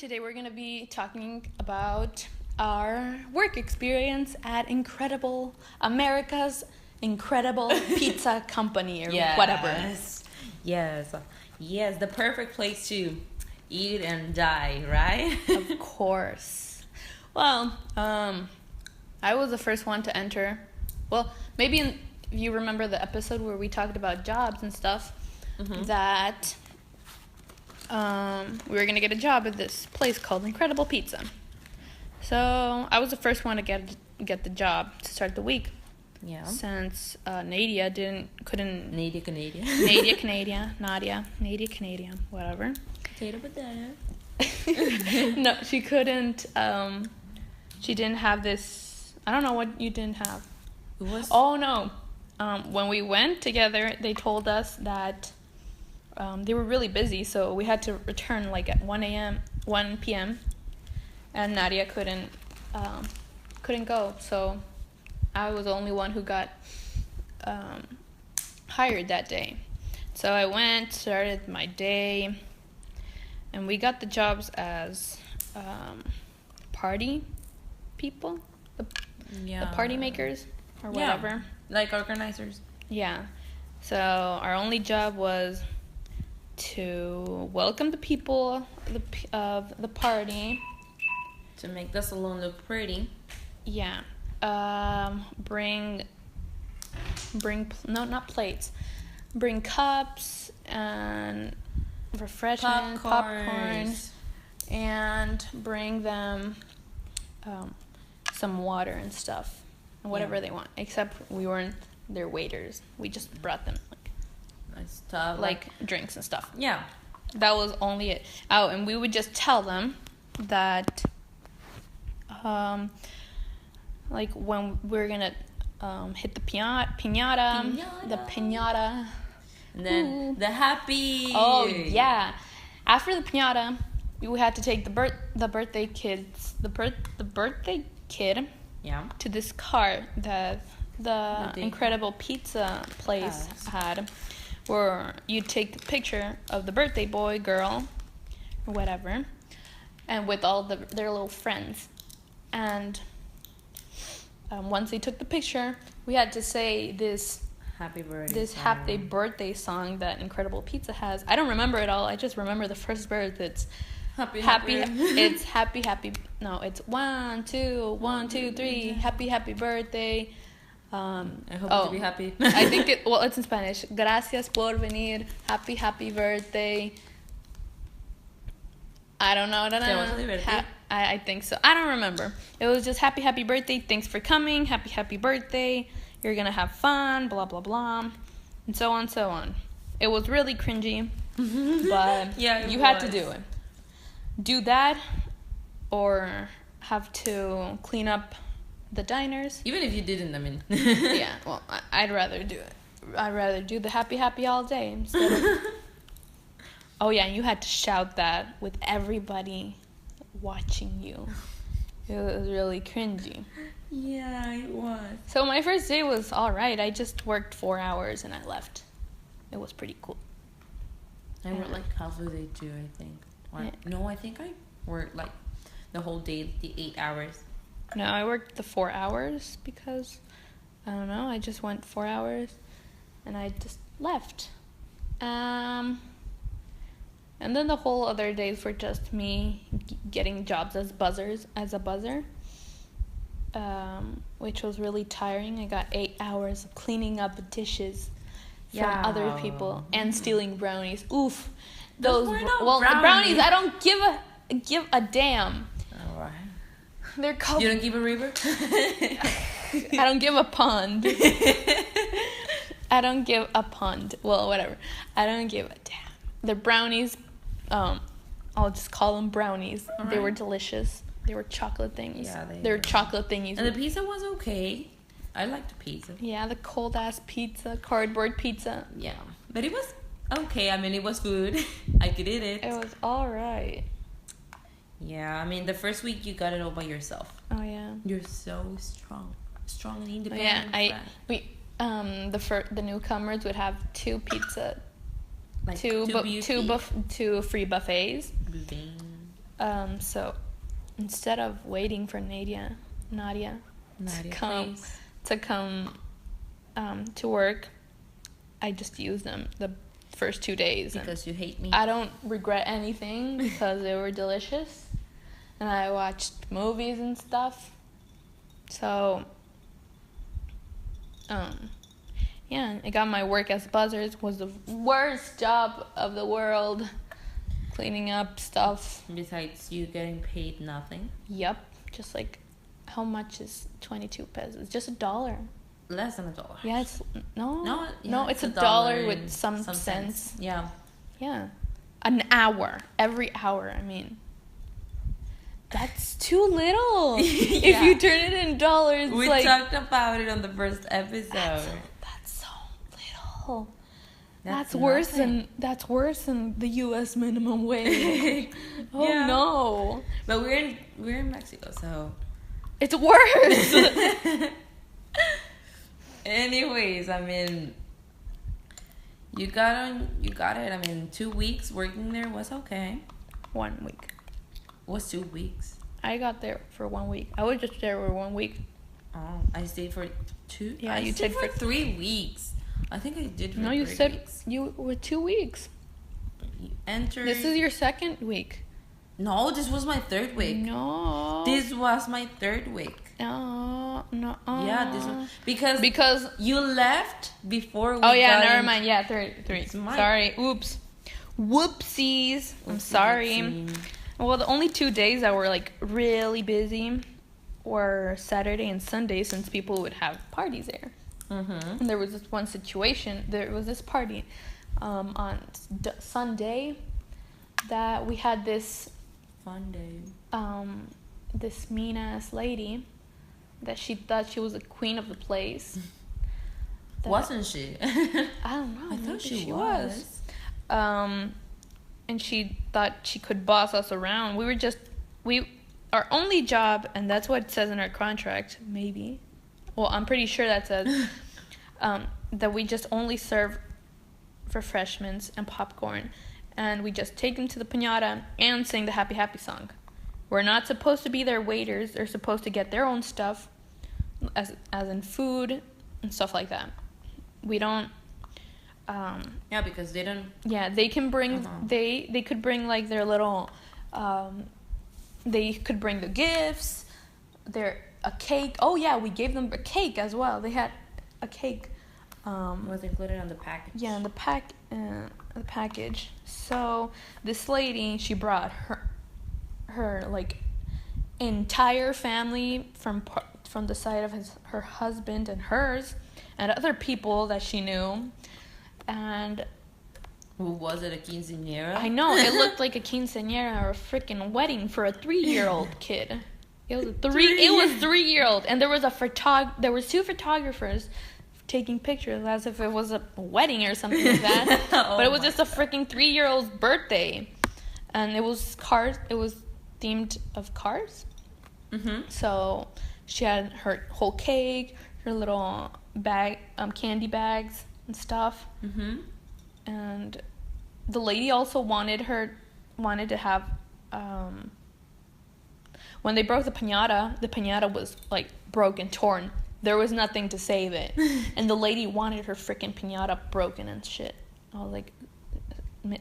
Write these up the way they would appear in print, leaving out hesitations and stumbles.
Today we're going to be talking about our work experience at America's Incredible Pizza Company or whatever. Yes, the perfect place to eat and die, right? Of course. Well, I was the first one to enter. Well, maybe if you remember the episode where we talked about jobs and stuff, that we were going to get a job at this place called Incredible Pizza. So I was the first one to get the job to start the week. Yeah. Since Nadia couldn't. Nadia Canadian. Nadia Canadian, whatever. Potato. No, she couldn't. She didn't have this. I don't know what you didn't have. It was. Oh no. When we went together, they told us that they were really busy, so we had to return like at 1 p.m. And Nadia couldn't go, so I was the only one who got hired that day. So I went, started my day, and we got the jobs as party people, the party makers or whatever. Yeah, like organizers. Yeah. So our only job was to welcome the people of the party. To make the salon look pretty. Yeah. Bring not plates. Bring cups and refreshments, popcorn, and bring them some water and stuff, and whatever they want. Except we weren't their waiters. We just brought them stuff like drinks and stuff. Yeah. That was only it. Oh, and we would just tell them that like when we're gonna hit the piñata, and then the happy. Oh yeah, after the piñata, we had to take the birthday kid to this car that the Incredible Pizza place had, where you take the picture of the birthday boy, girl, or whatever, and with all their little friends. And once they took the picture, we had to say this happy birthday song that Incredible Pizza has. I don't remember it all. I just remember the first verse. It's happy. It's happy. No, it's 1, 2, 1, 2, 3. Happy birthday. I hope to be happy. I think it's in Spanish. Gracias por venir. Happy birthday. I don't know. I think so. I don't remember. It was just happy birthday. Thanks for coming. Happy birthday. You're going to have fun. Blah, blah, blah. And so on. It was really cringy. But you had to do it. Do that or have to clean up the diners. Even if you didn't, I mean. Yeah, well, I'd rather do it. I'd rather do the happy all day instead of... Oh, yeah, and you had to shout that with everybody watching you. It was really cringy. Yeah, it was. So my first day was all right. I just worked 4 hours and I left. It was pretty cool. I worked like half of the day too, I think. No, I think I worked like the whole day, the 8 hours. No, I worked the 4 hours because, I don't know, I just went 4 hours and I just left. And then the whole other days were just me getting jobs as a buzzer, which was really tiring. I got 8 hours of cleaning up dishes from other people and stealing brownies. Oof, those were the brownies. I don't give a damn. All right. They're called. You don't give a river. I don't give a pond. I don't give a pond. Well, whatever. I don't give a damn. The brownies, I'll just call them brownies. Right. They were delicious. They were chocolate thingies. Yeah, they were chocolate thingies. And the pizza was okay. I liked the pizza. Yeah, the cold-ass pizza, cardboard pizza. Yeah, but it was okay. I mean, it was food. I could eat it. It was all right. Yeah, I mean, the first week you got it all by yourself. Oh, yeah. You're so strong and independent. Yeah, the newcomers would have 2 pizza. Like two free buffets. So instead of waiting for Nadia to come to work, I just used them the first 2 days. Because you hate me. I don't regret anything because they were delicious, and I watched movies and stuff. So, yeah, I got my work as buzzers. Was the worst job of the world. Cleaning up stuff. Besides you getting paid nothing. Yep. Just like, how much is 22 pesos? Just $1. Less than $1. Yeah, it's no, it's $1 with some cents. Yeah. Yeah. An hour. Every hour, I mean. That's too little. If you turn it in dollars, we talked about it on the first episode. That's so little. That's worse than the U.S. minimum wage. No! But we're in Mexico, so it's worse. Anyways, I mean, you got it. I mean, 2 weeks working there was okay. 1 week. What's 2 weeks? I got there for 1 week. I was just there for 1 week. Oh, I stayed for 2. Yeah, you stayed for 3 weeks. I think I did. For you 3 said weeks. You were 2 weeks. You entered. This is your second week. No, this was my 3rd week. No. This was my 3rd week. No. Yeah, this one because you left before we. Oh yeah, never mind. Yeah, three. Sorry. Oops. Whoopsies. I'm sorry. Whoopsie. Well, the only 2 days that were like really busy were Saturday and Sunday, since people would have parties there. Mm-hmm. And there was this one situation. There was this party on Sunday that we had this fun day. This mean ass lady that she thought she was the queen of the place. Wasn't she? I don't know. I thought she was. And she thought she could boss us around. Our only job, and that's what it says in our contract, maybe. Well, I'm pretty sure that says that we just only serve refreshments and popcorn, and we just take them to the piñata and sing the Happy Happy song. We're not supposed to be their waiters. They're supposed to get their own stuff, as in food and stuff like that. We don't. Yeah, because they don't. Yeah, they can bring. They could bring like their little. They could bring the gifts, a cake. Oh yeah, we gave them a cake as well. They had a cake. Was included on the package. Yeah, in the package. So this lady, she brought her like entire family from the side of her husband and hers, and other people that she knew, and. Was it a quinceañera? I know, it looked like a quinceañera or a freaking wedding for a 3-year-old kid. It was 3-year-old, and there was there was 2 photographers taking pictures as if it was a wedding or something like that. But it was just a freaking 3-year-old's birthday, and it was cars. It was themed of cars. Mm-hmm. So she had her whole cake, her little bag, candy bags and stuff. Mm-hmm. And the lady also wanted to have, when they broke the piñata was like broke and torn. There was nothing to save it. And the lady wanted her freaking piñata broken and shit. I was like,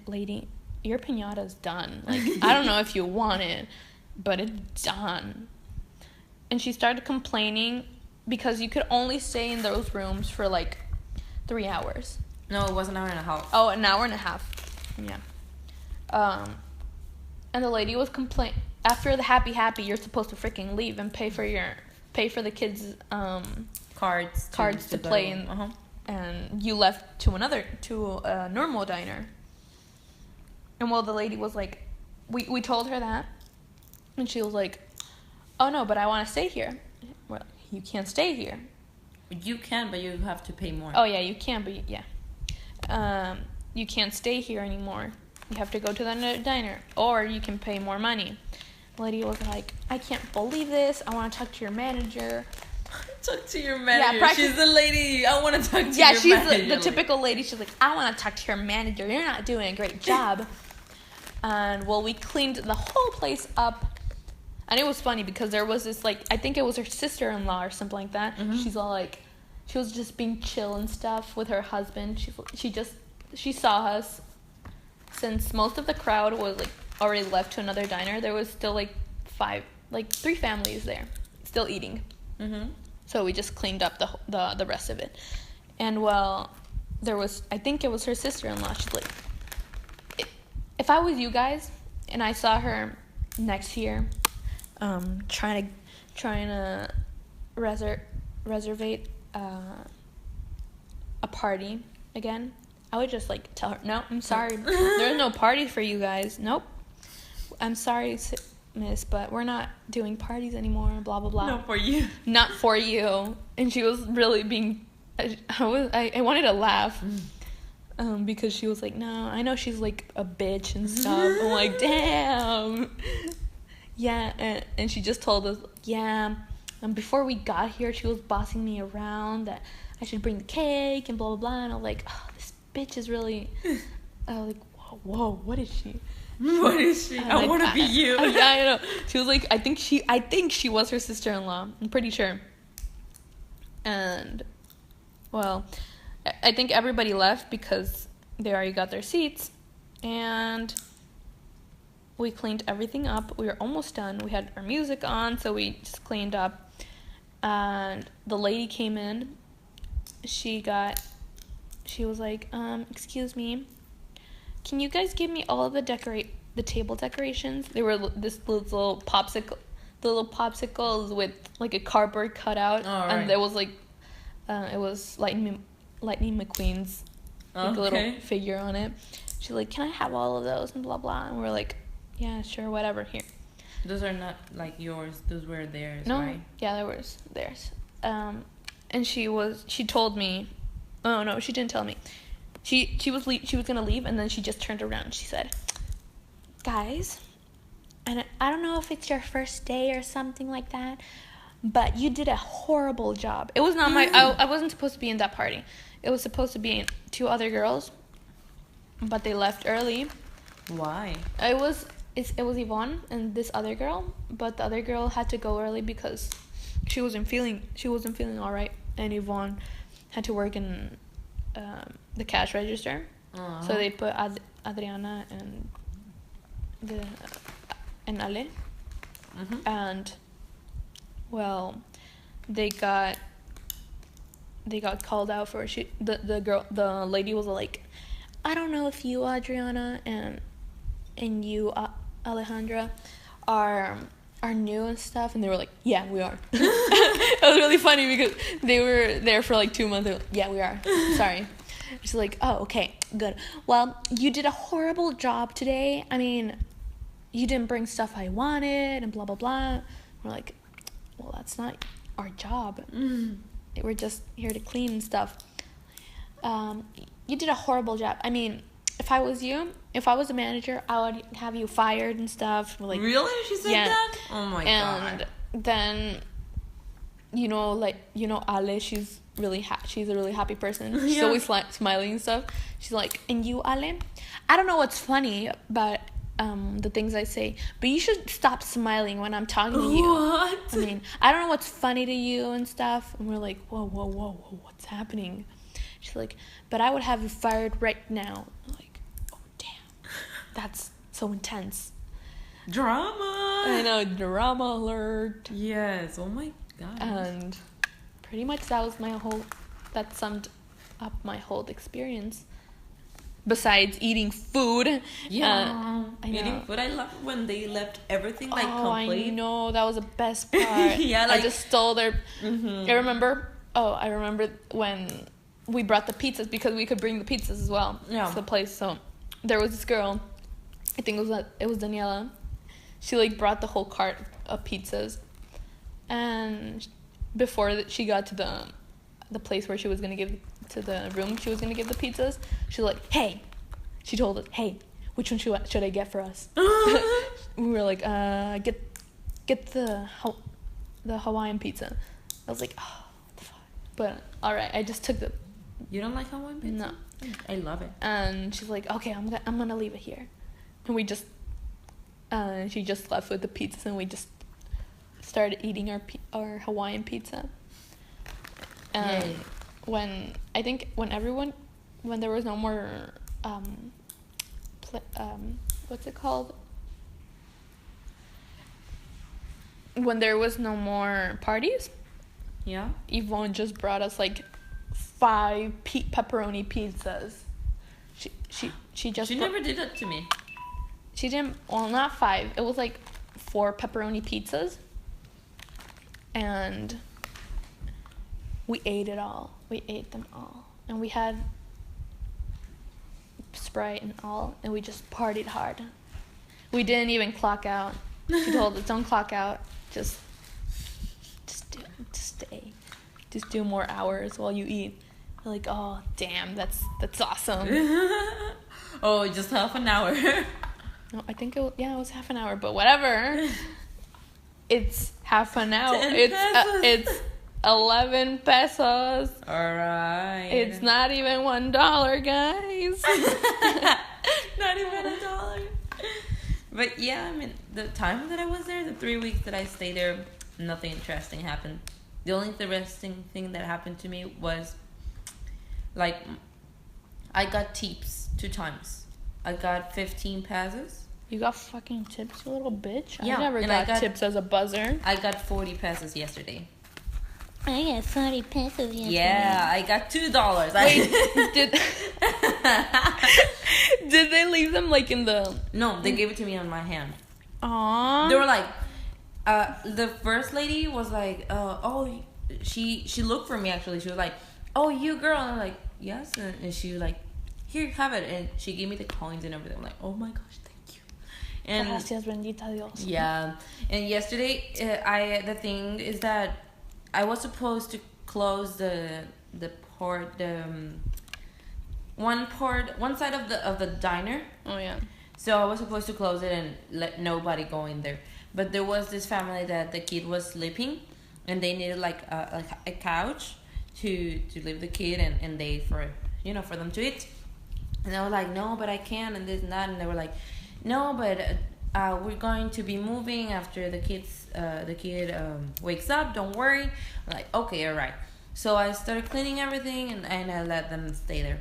lady, your piñata's done. Like, I don't know if you want it, but it's done. And she started complaining because you could only stay in those rooms for like 3 hours. No, it was an hour and a half. Oh, an hour and a half. Yeah. And the lady was complaining. After the happy, you're supposed to freaking leave and pay for the kids' cards to play in. Uh-huh. And you left to a normal diner. And well, the lady was like, we told her that, and she was like, oh no, but I want to stay here. Well, you can't stay here. You can, but you have to pay more. Oh yeah, you can, but yeah. You can't stay here anymore. You have to go to the diner, or you can pay more money. The lady was like, I can't believe this. I want to talk to your manager. Talk to your manager. Yeah, she's the lady. I want to talk to your manager. Yeah, she's the typical lady. She's like, I want to talk to your manager. You're not doing a great job. And well, we cleaned the whole place up. And it was funny because there was this, like, I think it was her sister-in-law or something like that. Mm-hmm. She's all like, she was just being chill and stuff with her husband. She saw us. Since most of the crowd was like already left to another diner, there was still like 3 families there still eating. Mm-hmm. So we just cleaned up the rest of it. And well, I think it was her sister-in-law. She's like, if I was you guys and I saw her next year, trying to reserve a party again, I would just like tell her, no, I'm sorry, there's no party for you guys. Nope, I'm sorry, miss, but we're not doing parties anymore. Blah blah blah. Not for you. Not for you. And she was really being. I wanted to laugh. Because she was like, no, I know she's like a bitch and stuff. I'm like, damn. Yeah, and she just told us, yeah, before we got here, she was bossing me around that I should bring the cake and blah, blah, blah. And I was like, oh, this bitch is really, like, whoa, what is she? What is she? I want to be you. Yeah, I know. She was like, I think she was her sister-in-law. I'm pretty sure. And, well, I think everybody left because they already got their seats. And we cleaned everything up. We were almost done. We had our music on, so we just cleaned up. And the lady came in. She was like, excuse me, can you guys give me all of the table decorations? They were this little popsicles with like a cardboard cutout, and there was like, it was Lightning McQueen's like, little figure on it. She's like, can I have all of those and blah blah, and we're like, yeah, sure, whatever, here. Those are not like yours. Those were theirs, no, right? Yeah, they were theirs. And she told me, oh no, she didn't tell me. She was gonna leave, and then she just turned around. She said, guys, and I don't know if it's your first day or something like that, but you did a horrible job. It was not I wasn't supposed to be in that party. It was supposed to be 2 other girls, but they left early. Why? It was Yvonne and this other girl, but the other girl had to go early because she wasn't feeling all right, and Yvonne had to work in the cash register. So they put Adriana and Ale, and well, they got called out for the lady was like, I don't know if you, Adriana, and you, Alejandra, are new and stuff, and they were like, yeah, we are. It was really funny because they were there for like 2 months. They were like, yeah, we are. Sorry. She's like, oh, okay, good. Well, you did a horrible job today. I mean, you didn't bring stuff I wanted and blah blah blah. We're like, well, that's not our job. We're just here to clean and stuff. You did a horrible job. I mean, if I was a manager, I would have you fired and stuff. Like, really? She said that? Oh my god. And then, Ale, she's a really happy person. She's always smiling and stuff. She's like, and you, Ale, I don't know what's funny about the things I say, but you should stop smiling when I'm talking to you. What? I mean, I don't know what's funny to you and stuff. And we're like, whoa, what's happening? She's like, but I would have you fired right now. I'm like, oh, damn. That's so intense. Drama. I know, drama alert. Yes, oh my god. And pretty much that summed up my whole experience. Besides eating food. Yeah. Eating food. I love when they left everything complete. I know. That was the best part. Yeah, like, I just stole their... I remember when we brought the pizzas because we could bring the pizzas as well to the place. So there was this girl, I think it was Daniela. She like brought the whole cart of pizzas, and before she got to the place where she was gonna give to the room she was gonna give the pizzas, she was like, hey, she told us, hey, which one should I get for us? We were like, get the Hawaiian pizza. I was like, oh, fuck. But all right, I just took the. You don't like Hawaiian pizza? No, I love it. And she's like, okay, I'm gonna leave it here, and we just She just left with the pizzas, and we just started eating our Hawaiian pizza. When there was no more what's it called? When there was no more parties, Yvonne just brought us like 5 pepperoni pizzas. She never did that to me. She didn't. Well, not 5. It was like 4 pepperoni pizzas, and we ate it all. We ate them all, and we had Sprite and all, and we just partied hard. We didn't even clock out. She told us, "Don't clock out. Just stay. Just do more hours while you eat." We're like, oh damn, that's awesome. Oh, just half an hour. No, I think it was half an hour, but whatever. It's half an hour. It's 11 pesos. Alright. It's not even $1, guys. Not even $1. But yeah, I mean, the time that I was there, the 3 weeks that I stayed there, nothing interesting happened. The only interesting thing that happened to me was, like, I got tips 2 times. I got 15 pesos. You got fucking tips, you little bitch? Yeah, I never got tips as a buzzer. I got 40 pesos yesterday. I got 40 pesos yesterday. Yeah, I got $2. Wait, did they leave them like in the... No, they gave it to me on my hand. Aww. They were like, the first lady was like, she looked for me actually. She was like, oh, you girl. And I'm like, yes. And she was like, here, have it. And she gave me the coins and everything. I'm like, oh my gosh, thank you. And gracias, bendita Dios. Yeah. And yesterday, the thing is that I was supposed to close one side of the diner. Oh yeah. So I was supposed to close it and let nobody go in there. But there was this family that the kid was sleeping, and they needed like a couch to leave the kid and they for them to eat. And I was like, no, but I can't, and this and that. And they were like, no, but we're going to be moving after the kid wakes up. Don't worry. I'm like, okay, all right. So I started cleaning everything, and I let them stay there.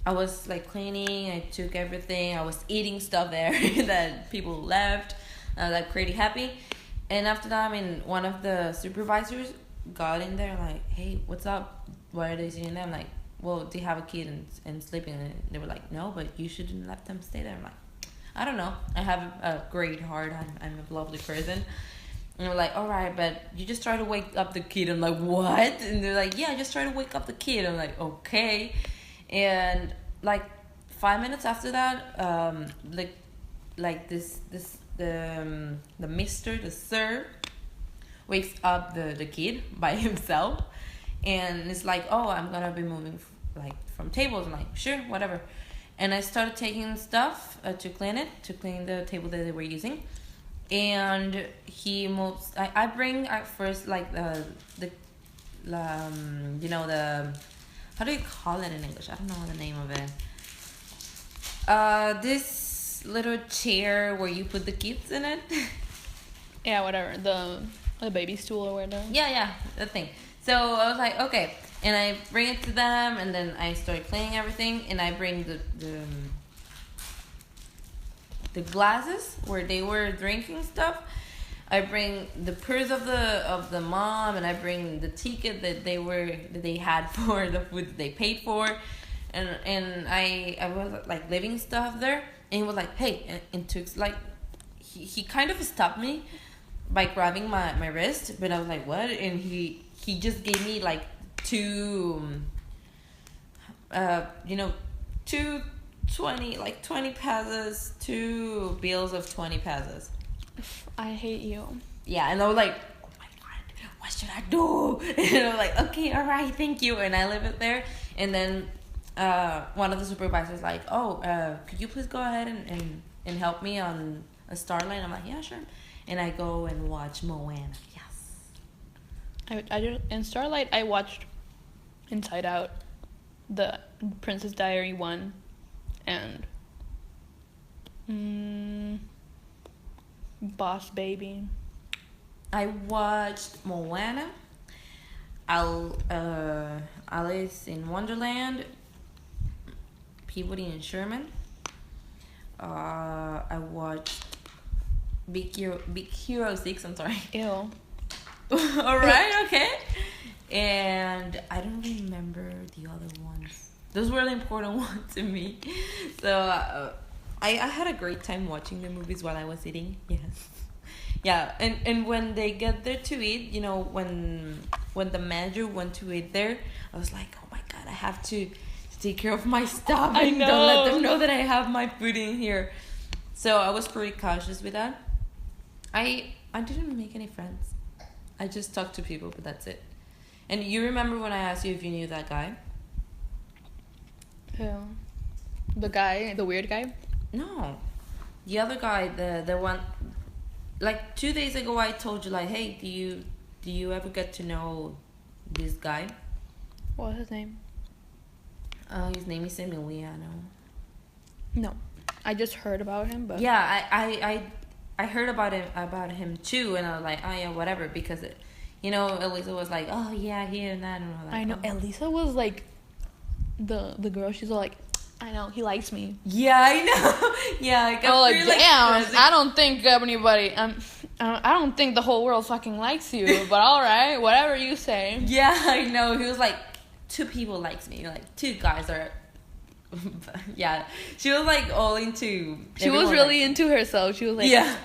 I was like cleaning. I took everything. I was eating stuff there that people left. I was like pretty happy. And after that, I mean, one of the supervisors got in there like, hey, what's up? Why are they sitting there? I'm like, well, they have a kid and sleeping. And they were like, no, but you shouldn't let them stay there. I'm like, I don't know. I have a great heart. I'm a lovely person. And they're like, all right, but you just try to wake up the kid. I'm like, what? And they're like, yeah, just try to wake up the kid. I'm like, okay. And like 5 minutes after that, the sir wakes up the kid by himself, and it's like, oh, I'm gonna be moving like from tables. I'm like, sure, whatever. And I started taking stuff to clean the table that they were using. And he moves. I bring first like the how do you call it in English? I don't know the name of it. This little chair where you put the kids in it. Yeah, whatever. The baby stool or whatever. Yeah, that thing. So I was like, okay, and I bring it to them, and then I start cleaning everything, and I bring the glasses where they were drinking stuff. I bring the purse of the mom, and I bring the ticket that they had for the food that they paid for, and I was like leaving stuff there, and he was like, hey, and took like he kind of stopped me by grabbing my wrist, but I was like, what? And he just gave me like two 20 pesos, 2 bills of 20 pesos. I hate you. Yeah, and I was like, oh my god, what should I do? And I was like, okay, all right, thank you. And I leave it there. And then one of the supervisors like, oh, could you please go ahead and help me on a Starlight? I'm like, yeah, sure. And I go and watch Moana. Yes. I did in Starlight. I watched Inside Out, the Princess Diary 1, and Boss Baby. I watched Moana, Alice in Wonderland, Peabody and Sherman. I watched Big Hero 6, I'm sorry. Ew. Alright, okay. And I don't remember the other ones. Those were the important ones to me. So I had a great time watching the movies while I was eating. Yes. Yeah, and when they get there to eat, you know, when the manager went to eat there, I was like, oh my god, I have to take care of my stuff. I And know. don't let them know that I have my food in here. So I was pretty cautious with that. I didn't make any friends. I just talked to people, but that's it. And you remember when I asked you if you knew that guy? Who? The guy, the weird guy? No. The other guy, the one, like 2 days ago I told you, like, hey, do you ever get to know this guy? What's his name? His name is Emiliano. No. I just heard about him, but... Yeah, I heard about him too, and I was like, oh yeah, whatever, because you know, Elisa was like, oh yeah, he and that, and I was like, I know. oh. Elisa was like the girl. She's like, I know, he likes me. Yeah, I know. Yeah, I got like, pretty, damn, stressed. I don't think anybody. I don't think the whole world fucking likes you. But all right, whatever you say. Yeah, I know. He was like, 2 people likes me. Like 2 guys are. Yeah, she was like all into. She was really into herself. She was like, yeah.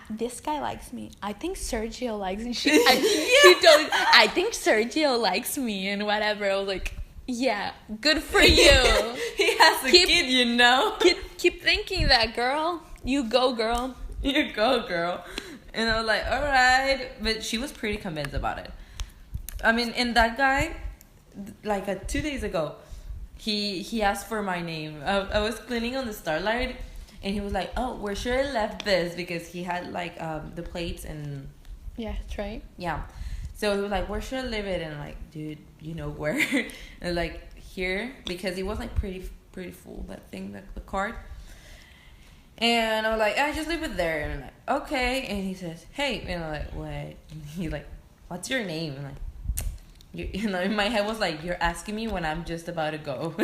This guy likes me. I think Sergio likes me. She told me, I think Sergio likes me and whatever. I was like, yeah, good for you. He has a kid, you know. Keep thinking that, girl. You go, girl. You go, girl. And I was like, all right, but she was pretty convinced about it. I mean, and that guy, like 2 days ago, he asked for my name. I was cleaning on the Starlight. And he was like, oh, where should I left this? Because he had, like, the plates and... Yeah, that's right. Yeah. So he was like, where should I leave it? And I'm like, dude, you know where? And, like, here. Because it was, like, pretty full, that thing, the cart. And I was like, just leave it there. And I'm like, okay. And he says, hey. And I'm like, what? And he's like, what's your name? And I'm like, you know, in my head was like, you're asking me when I'm just about to go.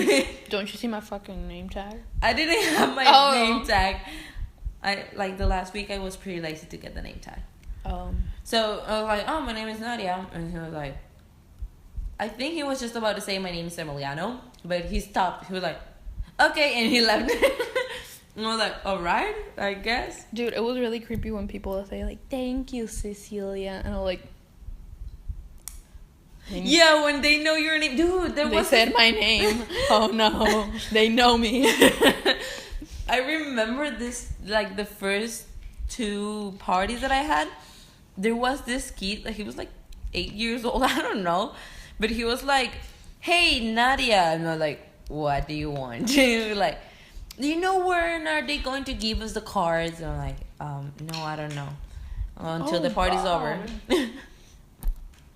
Don't you see my fucking name tag? I didn't have my name tag. Like the last week I was pretty lazy to get the name tag. So I was like, oh, my name is Nadia. And he was like, I think he was just about to say my name is Emiliano. But he stopped. He was like, okay. And he left. And I was like, all right, I guess. Dude, it was really creepy when people would say like, thank you, Cecilia. And I'm like, yeah, when they know your name. Dude, they said my name. Oh no, they know me. I remember this, like the first 2 parties that I had. There was this kid, like he was like 8 years old, I don't know. But he was like, hey, Nadia. And I'm like, what do you want? He was like, do you know when are they going to give us the cards? And I'm like, no, I don't know. Until the party's over.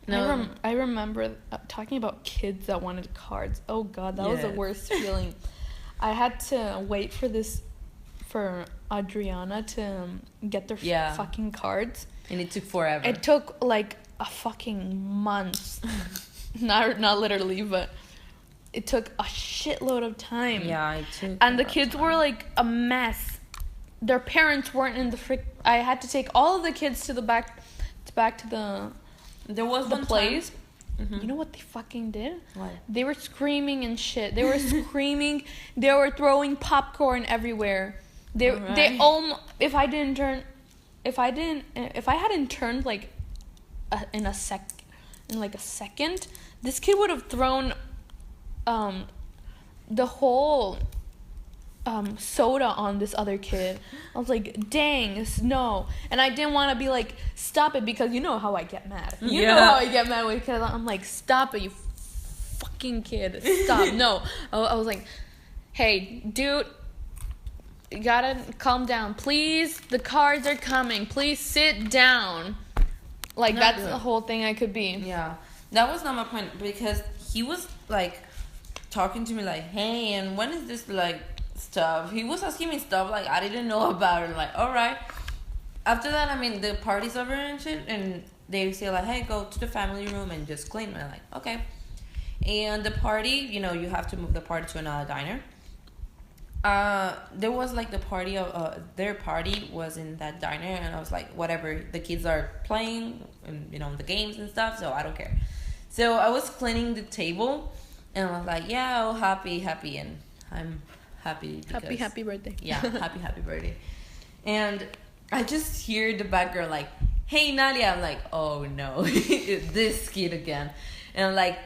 No. I remember talking about kids that wanted cards. Oh god, that was the worst feeling. I had to wait for Adriana to get their fucking cards. And it took forever. It took like a fucking month. not literally, but it took a shitload of time. Yeah, it took. And the kids were like a mess. Their parents weren't in the I had to take all of the kids to the back to the. There was the place. Mm-hmm. You know what they fucking did? What? They were screaming and shit. They were screaming. They were throwing popcorn everywhere. They if I hadn't turned like in a second, this kid would have thrown the whole soda on this other kid. I was like, dang, no. And I didn't want to be like, stop it, because you know how I get mad. You know how I get mad because I'm like, stop it, you fucking kid. Stop. No. I was like, hey, dude, you gotta calm down. Please, the cards are coming. Please sit down. Like, that's the whole thing I could be. Yeah. That was not my point, because he was like talking to me like, hey, and when is this like stuff? He was asking me stuff like I didn't know about it. Like, all right. after that, I mean, the party's over and shit, and they say like, hey, go to the family room and just clean. And I'm like, okay. And the party, you know, you have to move the party to another diner. There was like the party of their party was in that diner, and I was like, whatever, the kids are playing and, you know, the games and stuff, so I don't care. So I was cleaning the table, and I was like, yeah, oh, happy, and I'm happy because, happy birthday. Yeah, happy birthday. And I just hear the background like, hey Nadia. I'm like, oh no, this kid again. And I'm like,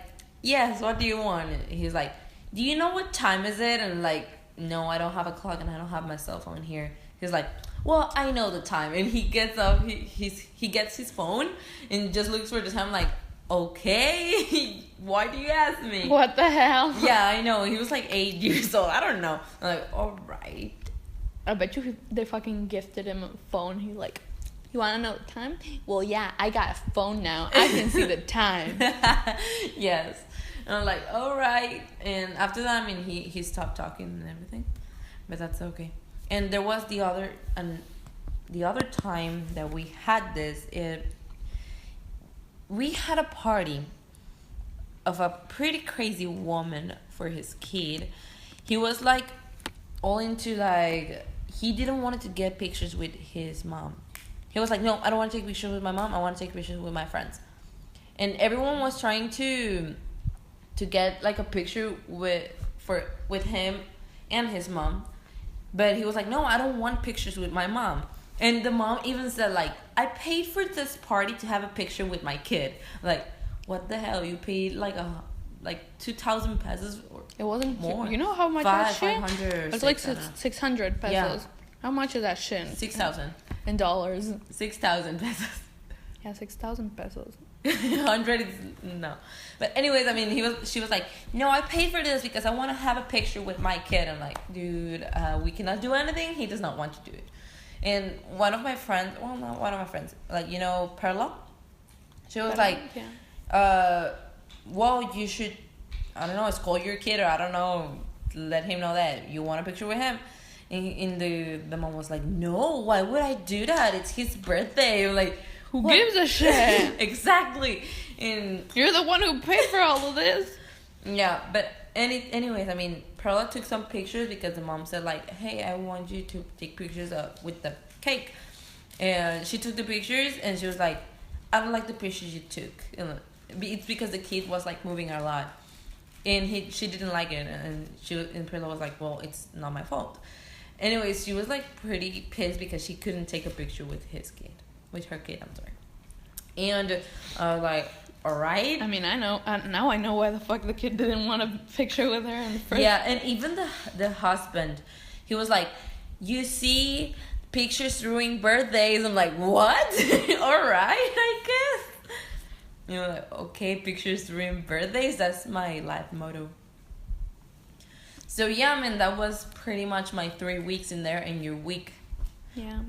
yes, what do you want? And he's like, do you know what time is it? And I'm like, no, I don't have a clock and I don't have my cell phone here. He's like, well, I know the time. And he gets up, he gets his phone and just looks for the time. I'm like, okay, why do you ask me? What the hell? Yeah, I know. He was like 8 years old. I don't know. I'm like, all right. I bet you they fucking gifted him a phone. He's like, you want to know the time? Well, yeah, I got a phone now. I can see the time. Yes. And I'm like, all right. And after that, I mean, he stopped talking and everything. But that's okay. And there was the other time that we had this. We had a party of a pretty crazy woman for his kid. He was like all into like, he didn't want to get pictures with his mom. He was like, no, I don't want to take pictures with my mom. I want to take pictures with my friends. And everyone was trying to get like a picture with him and his mom. But he was like, no, I don't want pictures with my mom. And the mom even said like, I paid for this party to have a picture with my kid. Like, what the hell? You paid like 2,000 pesos or it wasn't more. You know how much that shit? 500. It's like 600 pesos. Yeah. How much is that shit? 6,000. In dollars. 6,000 pesos. Yeah, 6,000 pesos. 100 is no. But anyways, I mean, she was like, no, I paid for this because I want to have a picture with my kid. I'm like, dude, we cannot do anything. He does not want to do it. And one of my friends, well, not one of my friends, like, you know, Perla, she was like, yeah. Well, you should, I don't know, call your kid, or I don't know, let him know that you want a picture with him. And the mom was like, no, why would I do that? It's his birthday. I'm like, who gives a shit? Exactly. And you're the one who paid for all of this. Yeah, but anyways, I mean, Perla took some pictures because the mom said like, hey, I want you to take pictures with the cake. And she took the pictures and she was like, I don't like the pictures you took. And it's because the kid was like moving a lot. And she didn't like it, and Perla was like, well, it's not my fault. Anyways, she was like pretty pissed because she couldn't take a picture with her kid, I'm sorry. And like, all right. I mean, I know now. I know why the fuck the kid didn't want a picture with her in the first. Yeah, and even the husband, he was like, you see, pictures during birthdays. I'm like, what? All right, I guess. You know, like, okay, pictures during birthdays. That's my life motto. So yeah, I mean, that was pretty much my 3 weeks in there and your week. Yeah,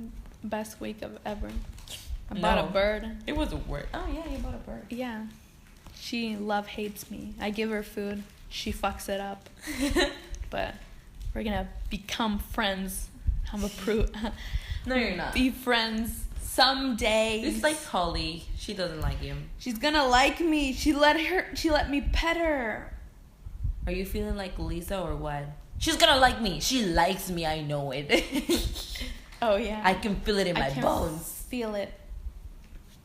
best week of ever. I bought a bird. It was a word. Oh yeah, you bought a bird. Yeah. She hates me. I give her food. She fucks it up. But we're gonna become friends. I'm a proof. No, you're not. Be friends someday. It's like Holly. She doesn't like you. She's gonna like me. She let me pet her. Are you feeling like Lisa or what? She's gonna like me. She likes me. I know it. Oh yeah. I can feel it in my bones. Feel it.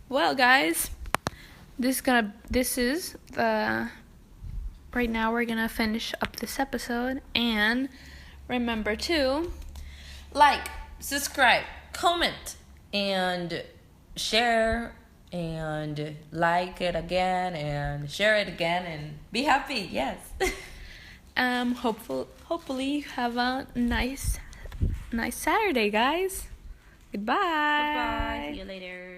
Well, guys, right now we're gonna finish up this episode, and remember to like, subscribe, comment, and share, and like it again, and share it again, and be happy. Yes. Hopefully you have a nice Saturday, guys. Goodbye. Goodbye. See you later.